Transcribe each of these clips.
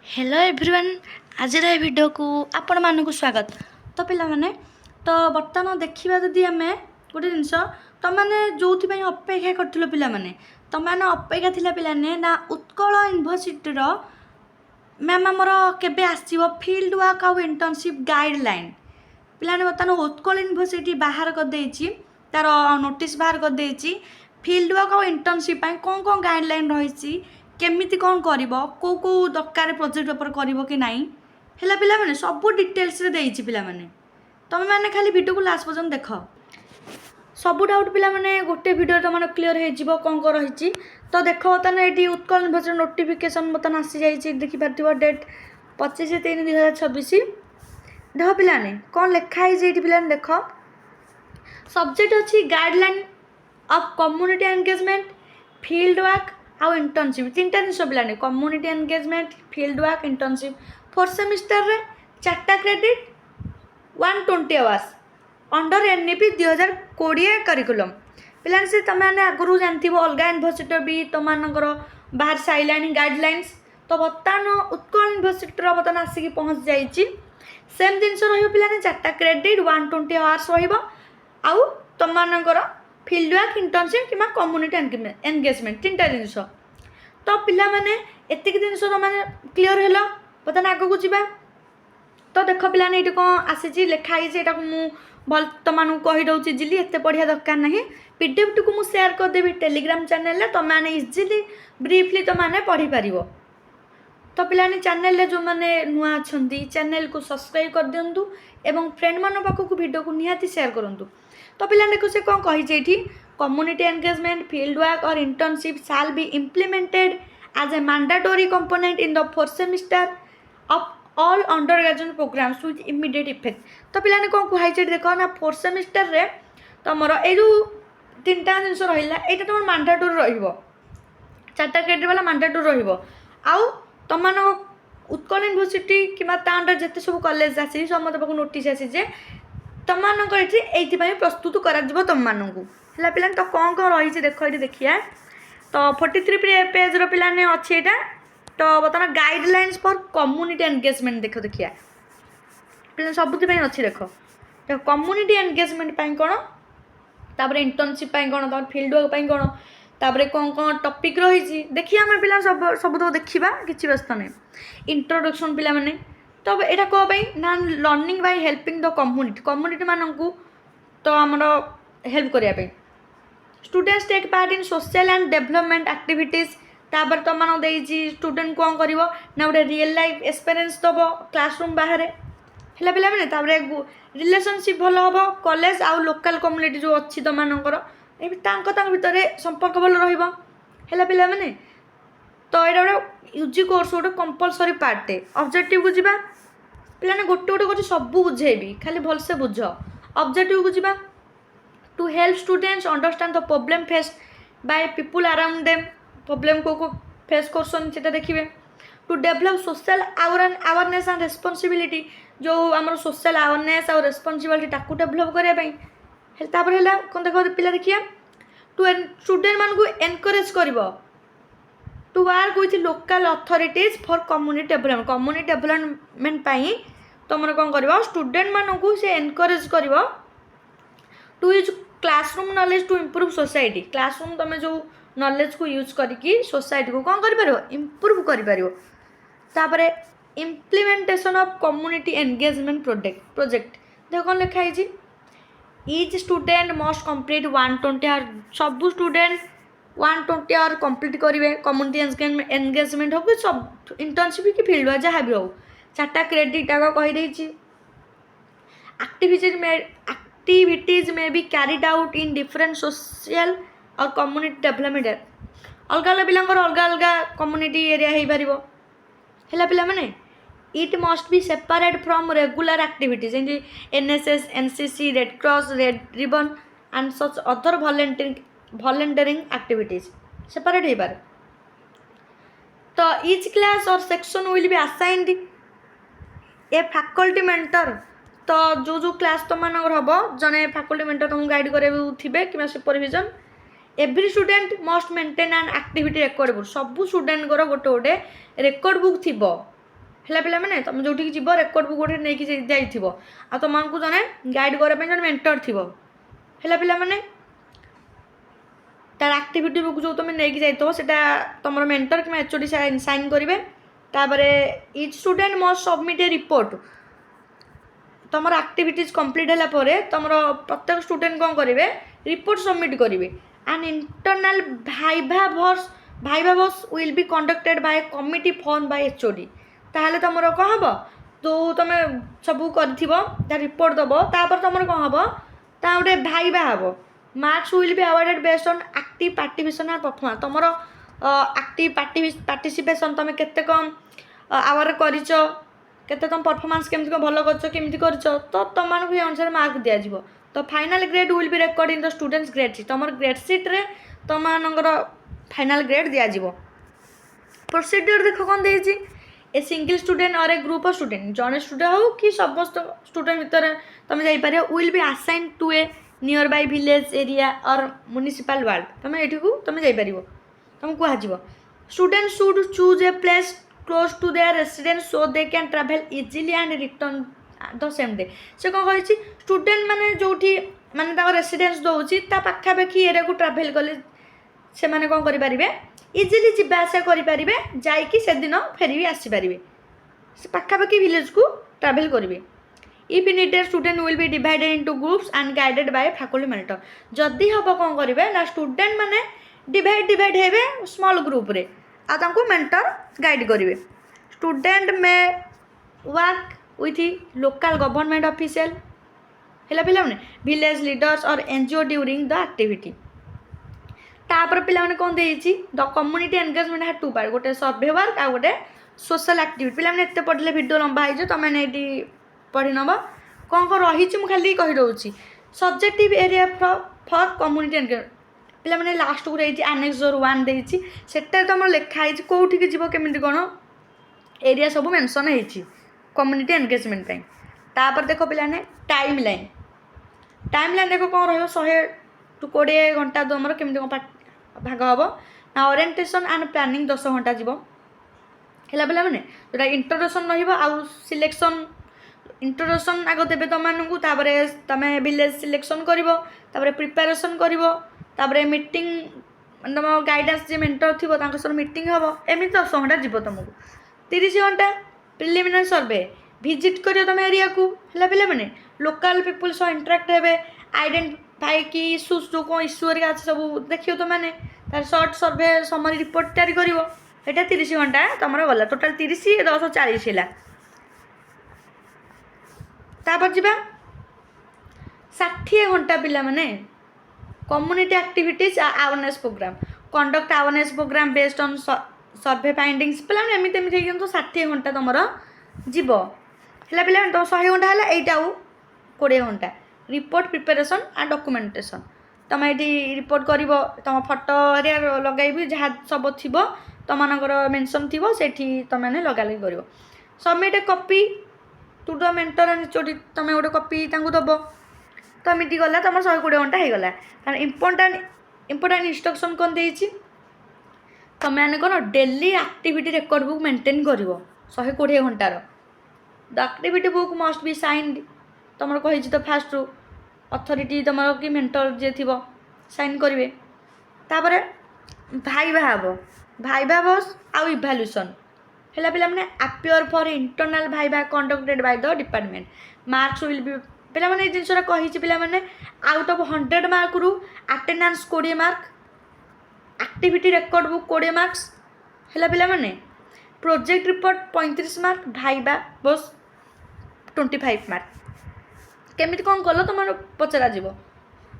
Hello everyone आज video को आपण मानक स्वागत। तो पिला माने तो बर्तमान देखा जदि आम गोटे जिनस तुम मैंने जो अपेक्षा कर पिला माने तुम मैंने अपेक्षा थिला पिलाने ना उत्कल यूनिवर्सिटी मैम आमर केबे आसीबो फील्ड वर्क आउ इंटर्नशिप गाइडलाइन पिलाने बर्तमान उत्कल यूनिवर्सिटी बाहर कर देछि तार नोटिस बाहर कर देछि फील्ड वर्क आउ इंटर्नशिप कौन कौन गाइडलाइन रही केमिति कौन करिवो को दरकार प्रोजेक्ट पेपर करिवो कि नाही हैला पिला माने सब डिटेल्स रे देछि पिला माने तुम मैंने खाली वीडियो को लास्ट पर्यंत देख सब डाउट पिला माने गोटे वीडियो तुम क्लीयर हो जिवो कौन को रही तो देख बर्तमान ये उत्कल यूनिवर्सिटी नोटिफिकेशन बर्तमान आसी जाइए देखि पार्थिव डेट 25/3/2026 देख पिलाने कौन लिखाई ये पिलाने देख सब्जेक्ट अच्छी guideline of community engagement field work आउ इंटर्नशिप तीन टा जिन पिलाने community engagement field work internship 4th semester रे 4टा credit 120 hours under NEP 2020 curriculum पिलाने से तुम मैंने आगु जानते अलग यूनिवर्सिटी भी तुम बाहर साइलानी गाइडलाइंस तो बर्तमान उत्कल यूनिवर्सिटी बर्तमान आसिक पहुँच जाइए सेम जिनस पाने 4टा क्रेडिट 120 आवर्स रु तुम फील्ड वर्क इंटर्नशिप कि कम्युनिटी एंगेजमेंट तीन टा जिनस तो पिला माने एतिक जिनस तुम क्लीयर है बर्तमान आगू जावा तो देख पिलाने ये कौन आसी लिखाई मुझे भल तुम कहीदे इजिली एत पढ़िया दरकार ना पीडीएफ टी को मुझे सेयार करदेवी टेलीग्राम चैनल तो मैंने इजिली ब्रीफली तुमने पढ़ी पार तो पिलाने चैनल जो मैंने नुआ अच्छा चैनल को सब्सक्राइब कर दिंतु एवं फ्रेंड मान पाखक वीडियो को निहाती शेयर करूँ तो पिला देखो से कौन कही कम्युनिटी एंगेजमेंट फील्ड वर्क और internship shall be implemented as a mandatory component in the 4th semester of all undergraduate programmes with immediate effect तो पिलाने कौन कही देख ना 4th सेमिस्टर रे तुम ये जो तीन टा जिन रहा यहाँ तुम मैंडेटरी रटा क्रेडिट वाला मैंडेटरी रु तुम उत्कल यूनिवर्सिटी कि अंडर जिते सब कॉलेज आसी समस्त पाक नोटिस आसी जे तुम ये प्रस्तुत कर तुम मानू है पिला तो कौन कौन रही देख ये देखिए तो 43 पेज पिलाने अच्छे यहाँ तो बर्तमान गाइडलाइंस फॉर कम्युनिटी एंगेजमेंट देख देखिए पिला सब अच्छी देख देख कम्युनिटी एंगेजमेंट कौन तापर इंटर्नशिप कौन तापर फील्ड वर्क कौन तापर कौन कौन टॉपिक रही देखिए आम पिला सब तो देखा किसी व्यस्त नहीं इंट्रोडक्शन पिला माने तो यहाँ कौन ना learning by helping the community मानू तो आमर हेल्प करने students take part in social and development activities तापर तुम स्टूडेंट कौन कर ना गोटे रियल लाइफ एक्सपीरियंस दब क्लासरूम बाहर है पिला मैंने रिलेशनशिप भल हम कॉलेज आउ लोकल कम्युनिटी जो अच्छी तुम भितर संपर्क भल रहा पिला मैंने तो यहाँ गोटे यूजी कोर्स गोटे कंपलसरी पार्टे ऑब्जेक्टिव को जीवा पिलाने गोटे गोटे कर सब बुझेबी खाली भलसे बुझ ऑब्जेक्टिव को जीवा to help students understand the problem faced by people around them problem को फेस करसन से देखिए to develop social awareness and responsibility जो आम सोशल अवेयरनेस और रेस्पॉन्सिबिलिटी ताकू डेभलप करने कौन देख पिला देखिए टू स्टूडेंट मान को एनकरेज कर to work with local authorities for community development तुम कौन कर स्टूडेंट मानू से एनकरेज कर to use classroom knowledge to improve society classroom तुम जो नॉलेज को यूज करके सोसाइटी को कौन कर इम्प्रूव कर implementation of community engagement project देख कौन लिखाई each student must complete 120 hour सब स्टूडेंट 120 आवर कंप्लीट करेंगे कम्युनिटी एंगेजमेंट हो कि सब इंटर्नशिप कि फील्ड वर्क जहाँ भी हो 4टा क्रेडिट आग कहीदे activities may be carried out in different social or community development अलग अलग पिला अलग अलग कम्युनिटी एरिया हो पार है पिला मैंने it must be separate from regular activities NSS NCC red cross red ribbon and such other volunteering activities separate हो पार तो ईच क्लास और section will be assigned a faculty mentor तो जो क्लास तुम हम जने फैकल्टी मेंटर तुमको guide करे कि supervision every student must maintain an activity record book सब स्टूडेंट गोटे गोटे रेकर्ड बुक थी ହେଲା ପିଲାମାନେ ତୁମେ ଯେଉଁଠିକି ଯିବ ରେକର୍ଡ଼ ବୁକ୍ ଗୋଟେ ନେଇକି ଯାଇଥିବ ଆଉ ତୁମକୁ ଜଣେ ଗାଇଡ଼ କରିବା ପାଇଁ ଜଣେ ମେଣ୍ଟର ଥିବ ହେଲା ପିଲାମାନେ ତାର ଆକ୍ଟିଭିଟି ବୁକ୍ ଯେଉଁ ତୁମେ ନେଇକି ଯାଇଥିବ ସେଇଟା ତୁମର ମେଣ୍ଟର କିମ୍ବା ଏଚଓଡ଼ି ସାଇନ୍ କରିବେ ତାପରେ ଇଚ୍ ଷ୍ଟୁଡେଣ୍ଟ ମଷ୍ଟ ସବମିଟ୍ ଏ ରିପୋର୍ଟ ତୁମର ଆକ୍ଟିଭିଟିଜ୍ କମ୍ପ୍ଲିଟ୍ ହେଲା ପରେ ତୁମର ପ୍ରତ୍ୟେକ ଷ୍ଟୁଡେଣ୍ଟ କ'ଣ କରିବେ ରିପୋର୍ଟ ସବମିଟ୍ କରିବେ an internal viva voce will be conducted by committee formed by HOD ତାହେଲେ ତୁମର କ'ଣ ହେବ ଯେଉଁ ତୁମେ ସବୁ କରିଥିବ ଯାହା ରିପୋର୍ଟ ଦେବ ତାପରେ ତୁମର କ'ଣ ହେବ ତା ଗୋଟେ ଭାଇବା ହେବ marks will be awarded based on active participation and performance ତୁମର ଆକ୍ଟିଭ୍ ପାର୍ଟିସିପେସନ୍ ତୁମେ କେତେ କ'ଣ ଆୱାର କରିଛ କେତେ ତୁମ ପରଫର୍ମାନ୍ସ କେମିତି କ'ଣ ଭଲ କରିଛ କେମିତି କରିଛ ତ ତୁମମାନଙ୍କୁ ଏ ଅନୁସାରେ ମାର୍କ ଦିଆଯିବ ତ final grade will be record in the students grade seat ତୁମର ଗ୍ରେଡ୍ ସିଟ୍ରେ ତୁମମାନଙ୍କର ଫାଇନାଲ୍ ଗ୍ରେଡ୍ ଦିଆଯିବ ପ୍ରୋସିଡିଓର ଦେଖ କ'ଣ ଦେଇଛି ए single student or a group of student जड़े स्टूडेंट हो कि समस्त स्टूडेंट भितर तुम जापर will be assign to a nearby village area or municipal ward तुम ये तुम जापर तुम कह student should choose a place close to their residence so they can travel easily and return the same day से कौन कही student मैंने जो मानने रेसिडेंस दौर पाखापाखि एरिया को ट्राभेल कले से मैंने कौन करें इजिली जावा आसा करें जाकि से दिन फेरी आसीपारे से पाखापाखि विलेज को ट्राभेल करेंगे if needed student will be divided into groups and guided by faculty mentor जदि हम कौन करेंगे ना स्टूडेंट मैंने डिवाइड हे स्मॉल ग्रुप रे आपको मेंटर गाइड करेंगे स्टूडेंट में work with local government official है पे विलेज लीडर्स और एनजीओ ड्यूरिंग द एक्टिविटी तापर पे कौन देती द कम्युनिटी एंगेजमेंट है टू पार्ट गोटे सर्वे वर्क आ गोटे सोशल एक्टिविटी पे एत पढ़ले वीडियो लंबा हो तुमने ये पढ़ी नब कौन कौन रही खाली कहीदे subjective area for community engagement पे लास्ट को रही एनेक्सर 1 देती सेटा तुम लिखाई कौटिक जीव केमी कौन एरिया सब मेंशन होती कम्युनिटी एंगेजमेंट तापर देख पे टाइम लाइन देख कौन रही 100 घंटा तुम केमी कौन भाग हम ना ओरिएंटेशन एंड प्लानिंग 10 घंटा जीव है पे जोटा इंट्रोडक्शन सिलेक्शन इंट्रोडक्शन आग देवे तुमको तुम विलेज सिलेक्शन कर प्रिपेरेसन कर मीटिंग तुम गाइडेंस जी मेंटर थी सर मीटिंग हम एमती 10 घंटा जीव तुमको 30 घंटा प्रिलिमिनारी सर्वे विजिट कर तुम एरिया को है पे लोकल पीपुल सह इंटराक्ट हे आइडेंटिफाई कि इश्यूज जो कौन इश्यू हरिका सब देखिए तुमने तार सर्ट सर्वे समरी रिपोर्ट तैयारी कर 30 घंटा तुम गला टोटाल 30 10 40 है तापर जी 60 घंटा पिला माने community activities awareness programme conduct awareness programme based on survey findings पे एमती तो 60 घंटा तुम जीव है पे 100 घंटा है यहाँ आउ 20 घंटा रिपोर्ट प्रिपेरेसन एंड डॉक्यूमेंटेशन तुम ये रिपोर्ट कर तुम फोटो लगे जहाँ सब थी तुम मेंशन थी से तुमने लगा लगी कर submit a copy to the mentor and चोटी तुम गोटे कॉपी दब तो एमती गला तुम 120 घंटा हो गला कारण इंपोर्टाट इंस्ट्रक्शन कौन देती तुमने कौन daily activity record book maintain कर 120 घंटार the activity book must be signed तुम कही तो फास्ट रू अथॉरिटी तुम कि मेंटर जे थी साइन करेंगे तापर भाइबा हम भाइबा बस आउ इभाल्यूएसन है पे appear for internal viva conducted by the department marks will be पे जिनसा कही पे आउट ऑफ 100 मार्क रू attendance 20 mark activity record book 20 marks है पे प्रोजेक्ट रिपोर्ट 35 मार्क भाइबा बस 25 मार्क केमिति कौन कल तुम पचरा जीव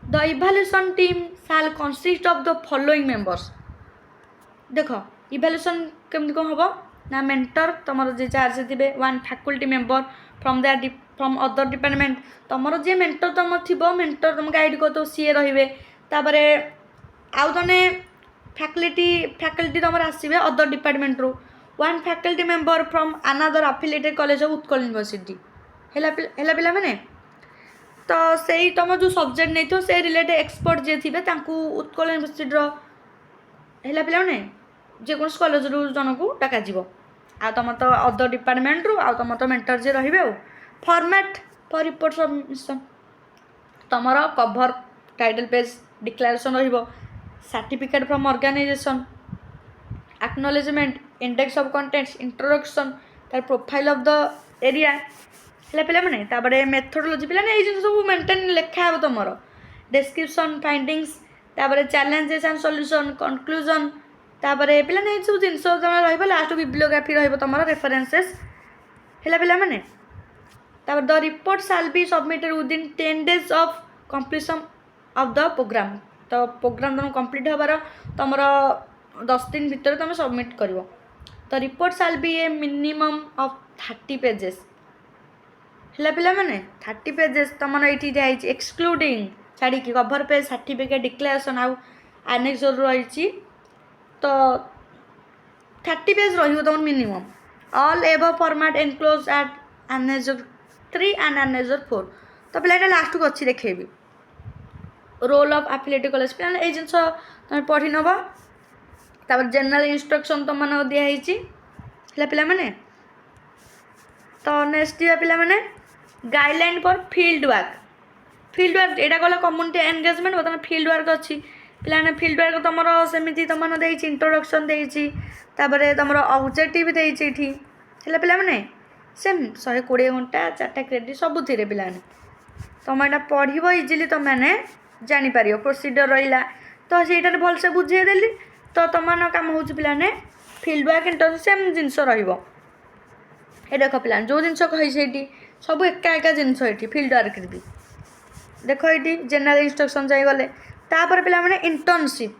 द इभाल्यूएसन टीम साल consist of the following members देख इभाल्यूएसन केमिति कौन हम ना मेंटर तुम जे चार्ज थे 1 faculty member from other department तुम जे मेंटर तुम थी मेंटर तुम गाइड कर सी रे आउ जने फैकल्टी तुम आसवे अदर डिपार्टमेंट रू 1 faculty member from another affiliated college of Utkal university है पे मैंने तो से तुम जो सब्जेक्ट नहीं थो से रिलेटेड एक्सपर्ट जे थे उत्कल यूनिवर्सिटी है पे जेकोसी कॉलेज रू जन को डाक आ तुम तो अदर डिपार्टमेंट रु आ तुम तो मेंटर जे रहिबे आ फॉर्मेट फॉर रिपोर्ट सबमिशन तुमर कवर टाइटल पेज डिक्लेरेशन रहिबो certificate from organisation acknowledgement index of contents introduction तार प्रोफाइल ऑफ द एरिया है पे मैंने मेथोडोलॉजी पे ये सब मेंटेन लिखा हे तुम डिस्क्रिप्शन फाइंडिंग्स तापर चैलेंजेस एंड सॉल्यूशन कंक्लूजन तापर पे सब जिन तुम लास्ट बिब्लियोग्राफी तुम रेफरेन्सेस है पे मैंने the report shall be submitted within 10 days of completion of the programme तो प्रोग्राम तुम कंप्लीट हबार तुम 10 दिन भितर तुम सबमिट कर तो report shall be a minimum of 30 pages है पे मैंने 30 pages तुम ये दिखाई एक्सक्लूडिंग छाड़ी कवर पेज सर्टिफिकेट डिक्लेरेशन आउ एनेक्सर रही तो 30 पेज रही तुम minimum all above format enclose at annexure 3 and annexure 4 तो पे लास्ट को अच्छी देखेबी रोल ऑफ एफिलिएटेड कॉलेज पे ये जिन तुम पढ़ी नब तापर जनरल इंस्ट्रक्शन तुम मान दिखाई है पे मैंने तो नेक्स्ट पे मैंने गाइडलाइन फॉर फील्ड वर्क यहाँ गला कम्युनिटी एंगेजमेंट बर्तमान फील्ड वर्क अच्छी पे फील्ड वर्क तुम सेमती तुम इंट्रोडक्शन देती तुम ऑब्जेक्टिव देती है पे मैंने सेम 120 घंटा 4टा क्रेडिट सबुति पे तुम यहाँ पढ़ इजिली तुम मैंने जापर प्रोसीजर रहा तो सहीटा भलसे बुझेदेली तो तुम कम हो पे फील्ड वर्क इंटर्नशिप सेम जिनस ये देख पे जो जिन कही सब एका एका जिनस ये फील्ड वर्क भी देख ये जनरल इंस्ट्रक्शन जाइगले तापर पे मैंने इंटर्नशिप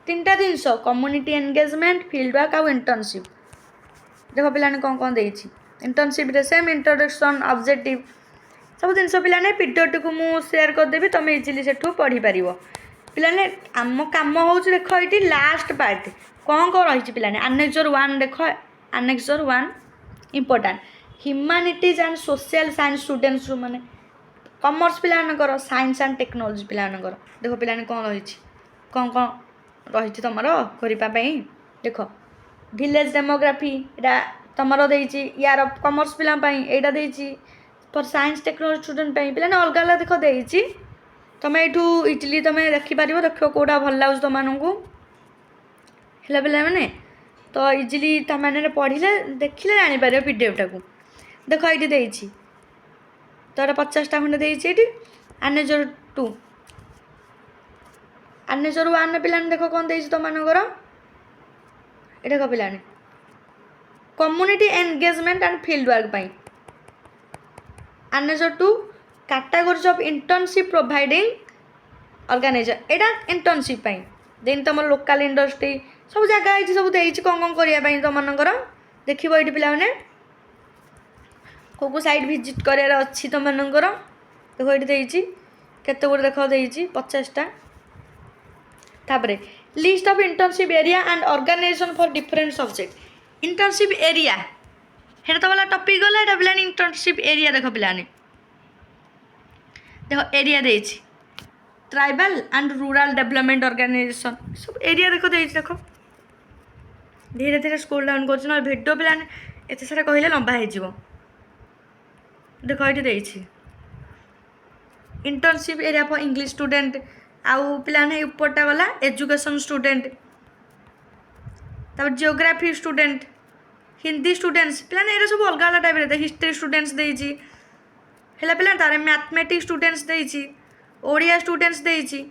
3टा जिनस कम्युनिटी एंगेजमेंट फील्ड वर्क आउ इंटर्नशिप देख पे कौन कौन देती इंटर्नशिप सेम इंट्रोडक्शन ऑब्जेक्टिव सब जिन पे पीडीएफ को मुझे सेयार करदेवी तुम इजिली से पढ़ी पार पे आम कम हो देख ये लास्ट पार्ट कौन कौन रही पे एनेक्सर 1 देख annexure 1 important ह्यूमानिटीज and social science students माने commerce Pilankar science and technology Pilankar देख पे कौन रही कौन कौन रही तुम करने देख विलेज डेमोग्राफी यहाँ तुम यार कॉमर्स पिला देती फॉर साइंस टेक्नोलॉजी स्टूडेंट पे अलग अलग देख देती तुम यू इजिली तुम देखिपार देख कौटा भल लगे तुमको है पे मैंने तो इजिली तुमने पढ़ले देखिले जापर पीडीएफ टाक देख ये देती तो 50टा खंडे देती एनेक्सर 2 एनेक्सर 1 पे देख कौन देती तुमकर ये देख पे community engagement and field work annexure 2 categories of internship providing organiser यहाँ इंटर्नशिप देन तुम लोकल इंडस्ट्री सब जगह सब देती कौन कौन करने तुमकर देख ये पे को साइड विजिट करार अच्छी तुमकर देख ये देती केते गुड़े देख देती 50टा तापर list of internship area and organisation for different subject internship area है तो वाला टॉपिक गला এটা প্ল্যান इंटर्नशिप एरिया देख पे देख एरिया देती tribal and rural development organisation सब एरिया देख धीरे धीरे स्कूल डाउन कर भिडियो पे एत सारा कहले लंबा हो देख ये देती internship area for English student आउ पे उपरटा गला एजुकेशन स्टूडेंट तब जियोग्राफी स्टूडेंट हिंदी स्टूडेंट्स पे ये सब अलग अलग टाइप हिस्ट्री स्टूडेंट्स देती है पे तार मैथमेटिक्स स्टूडेंट्स देती ओडिया स्टूडेंट्स देती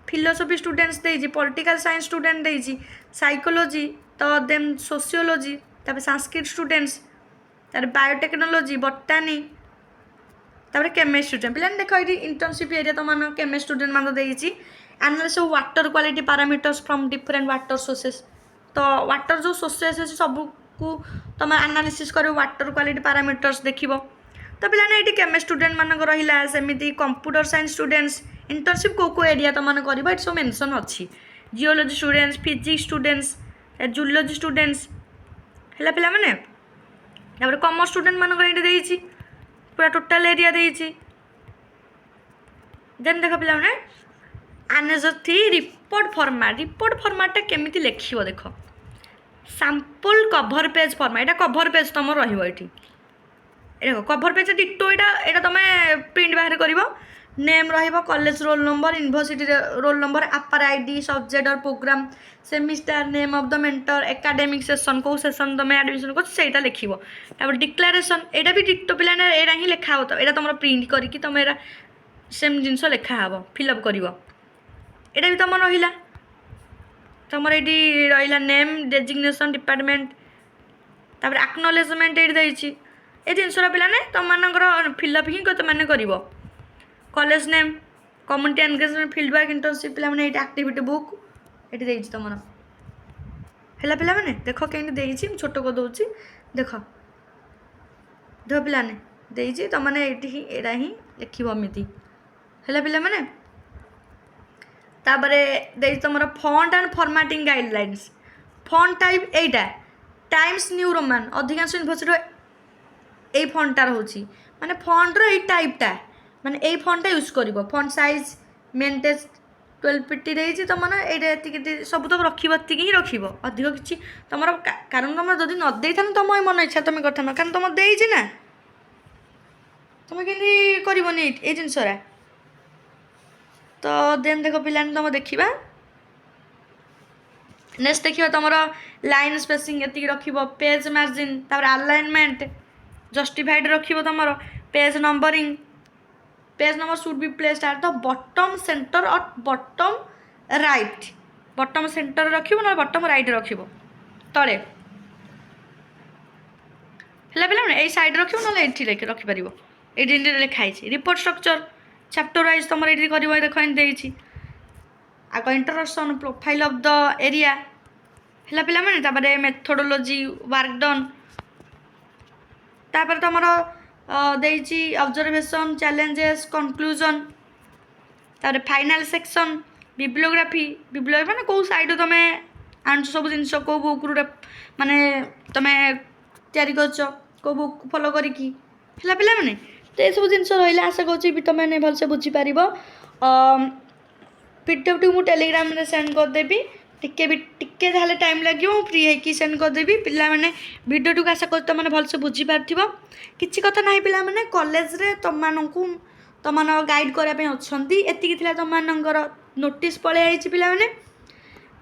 फिलोसफी स्टूडेंट्स देती पॉलिटिकल साइंस स्टूडेंट देती साइकोलॉजी तो देन सोशियोलॉजी तब संस्कृत स्टूडेंट्स तार बायोटेक्नोलॉजी बॉटनी तापर केमिस्ट्री स्टूडेंट पे देख ये इंटर्नशिप एरिया तुम केमिस्ट्री स्टूडेंट मान देती analysis of water quality parameters from different water sources तो वाटर जो सोर्सेस अच्छे सबको तुम एनालिसिस कर वाटर क्वालिटी पैरामीटर्स देख तो पे ये केमिस्ट्री स्टूडेंट मानक रहा सेमती कंप्यूटर साइंस स्टूडेंट्स इंटर्नशिप को एरिया तुम कर ये सब मेंशन अच्छी geology students physics students zoology students है पे मैंने कॉमर्स स्टूडेंट मानक ये देती पूरा टोटाल एरिया देती देन देख पे एनेक्सर 3 रिपोर्ट फॉर्मेट केमिति लिखिबो देख ସାମ୍ପଲ୍ କଭର୍ ପେଜ୍ ଫର୍ମାଟ୍, ଏଇଟା କଭର୍ ପେଜ୍ ତୁମର ରହିବ ଏଠି। ଦେଖ କଭର୍ ପେଜ୍ ଡିଟୋ ଏଇଟା ତୁମେ ପ୍ରିଣ୍ଟ ବାହାରେ କରିବ। ନେମ୍ ରହିବ, college roll number, university roll number, APAAR ID, subject or programme, semester, name of the mentor, academic session, କେଉଁ ସେସନ୍ ତୁମେ ଆଡ଼ମିସନ୍ କରୁଛ ସେଇଟା ଲେଖିବ। ତାପରେ ଡିକ୍ଲାରେସନ୍, ଏଇଟା ବି ଡିଟୋ ପିଲାମାନେ ଏଇଟା ହିଁ ଲେଖା ହେବ। ଏଇଟା ତୁମର ପ୍ରିଣ୍ଟ କରିକି ତୁମେ ଏଇଟା ସେମ୍ ଜିନିଷ ଲେଖା ହେବ, ଫିଲ୍ଅପ୍ କରିବ। ଏଇଟା ବି ତୁମର ରହିଲା। ତୁମର ଏଇଠି ରହିଲା ନେମ୍, ଡେଜିଗ୍ନେସନ୍, ଡିପାର୍ଟମେଣ୍ଟ, ତାପରେ ଆକ୍ନୋଲେଜମେଣ୍ଟ ଏଇଠି ଦେଇଛି। ଏ ଜିନିଷଟା ପିଲାମାନେ ତୁମମାନଙ୍କର ଫିଲ୍ଅପ୍ ହିଁ ତୁମେ କରିବ। College name, community engagement, field work, internship, ପିଲାମାନେ ଏଇଠି ଆକ୍ଟିଭିଟି ବୁକ୍ ଏଇଠି ଦେଇଛି ତୁମର। ହେଲା ପିଲାମାନେ ଦେଖ କେମିତି ଦେଇଛି, ମୁଁ ଛୋଟ କରିଦେଉଛି। ଦେଖ ପିଲାମାନେ ଦେଇଛି, ତୁମମାନେ ଏଇଠି ହିଁ ଏଇଟା ହିଁ ଲେଖିବ ଏମିତି। ହେଲା ପିଲାମାନେ ତାପରେ ଦେଇଛି ତୁମର font and formatting guidelines. Font type ଏଇଟା ଟାଇମ୍ସ ନ୍ୟୁ ରୋମାନ, ଅଧିକାଂଶ ୟୁନିଭର୍ସିଟିର ଏଇ ଫଣ୍ଟଟା ରହୁଛି। ମାନେ ଫଣ୍ଟର ଏଇ ଟାଇପ୍ଟା, ମାନେ ଏଇ ଫଣ୍ଟଟା ୟୁଜ୍ କରିବ। ଫଣ୍ଟ ସାଇଜ୍ ମେଣ୍ଟେଜ୍ 12 PT ଦେଇଛି ତୁମର। ଏଇଟା ଏତିକି ସବୁ ତ ରଖିବ, ଏତିକି ହିଁ ରଖିବ, ଅଧିକ କିଛି ତୁମର କାରଣ ତୁମର ଯଦି ନ ଦେଇଥାନ୍ତ ତୁମ ମନ ଇଚ୍ଛା ତୁମେ କରିଥାନ୍ତ, କାରଣ ତୁମର ଦେଇଛି ନା, ତୁମେ କେମିତି କରିବନି ଏଇ ଜିନିଷଟା। ତ ଦେନ୍ ଦେଖ ପିଲାମାନେ ତୁମ ଦେଖିବା ନେକ୍ସଟ ଦେଖିବା ତୁମର ଲାଇନ୍ ସ୍ପେସିଂ ଏତିକି ରଖିବ। ପେଜ୍ ମାର୍ଜିନ୍, ତାପରେ ଆଲାଇନମେଣ୍ଟ ଜଷ୍ଟିଫାଇଡ଼ ରଖିବ। ତୁମର page numbering, page number should be placed at the bottom centre और बॉटम राइट। बॉटम सेंटर रखिबो ना बॉटम राइट रखिबो तळे हला पिला ए साइड रखिबो ना एठी रखि परिबो। एठी लिखा है रिपोर्ट स्ट्रक्चर चैप्टर वाइज तुम ये कर देख देती आग introduction profile of the area है पिला माने मेथोडोलॉजी वर्क डन तापर तुमर देइछि ऑब्जर्वेशन चैलेंजेस कंक्लूजन तापर फाइनल सेक्शन बिब्लियोग्राफी माने को साइड तुम आनु सब जिन को बुक माने तुम तैयारी कर बुक फॉलो करिकी है पिला माने तो ये सब जिन रहा आशा करुँच भी तुमने भलसे बुझीपार पीडब्ल्यू मु टेलीग्राम में सेंड करदेवी टिके जाले टाइम लगे फ्री है सेंड करदेवी पिला माने वीडियो टू आशा कर तुमने भलसे बुझीपार किसी कथा ना पिला माने कॉलेज रे तुम गाइड करने अच्छा एतिकी तुम नोटिस पलि आई पिला माने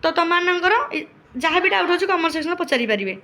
तो तुम जहाँ भी डाउट हो कमेंट सेक्शन पचारि पारे।